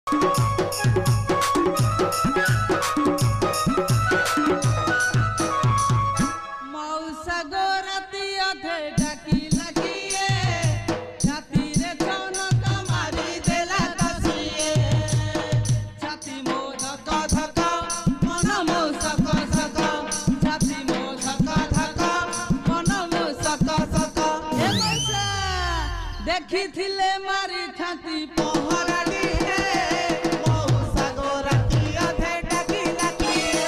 मौसा गोराती अधे डाकी लगिए छाती रे छौनक मारी देला दसिए छाती मो धक धक मन मो सक सक छाती मो धक धक मन मो सक सक हे मौसा देखिथिले मारी छाती पहराडी हे मौसा गोराती अधे डाकी लगिए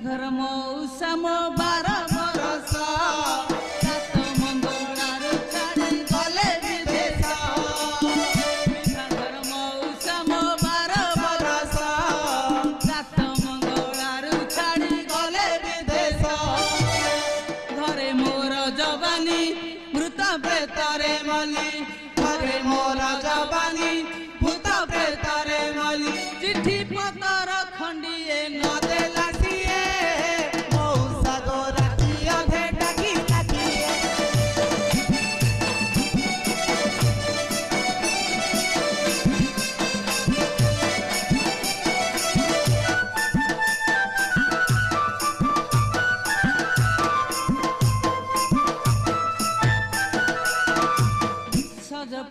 घर मौसा मो 12 बरस सात मंगलार छाड़ी गले विदेश घर मौसा मो 12 बरस सात मंगलार छाड़ी गले विदेश घरे मोर जवानी मृत प्रेतरे मली घरे मोर जवानी भूत प्रेतरे मली चिट्ठी पतर खंडिए न देला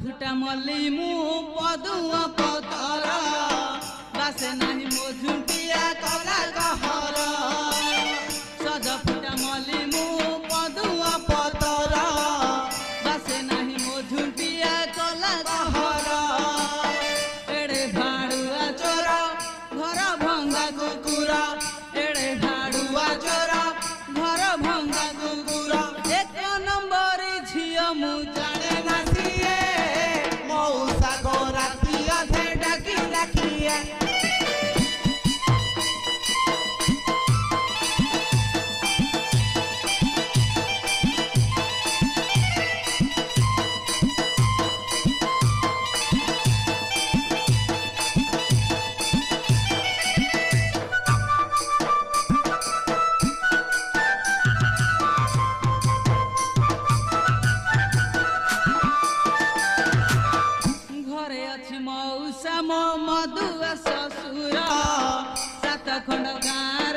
फुटा मल्ली मु पदुआ पतर बासे नहीं मो झुंटिया कला कहर सज फुटा मल्ली मु पदुआ पतर बासे नहीं मो झुंटिया कला कहर एड़े भाड़ुआ चोर घर भंगा कुकुर एड़े भाड़ुआ चोर घर भंगा कुकुर एक नंबर झियो मु जाने ना मौसा गोराती अधे डाकी लगिए मौसा मो मधुआ ससुर सात खंड गाँ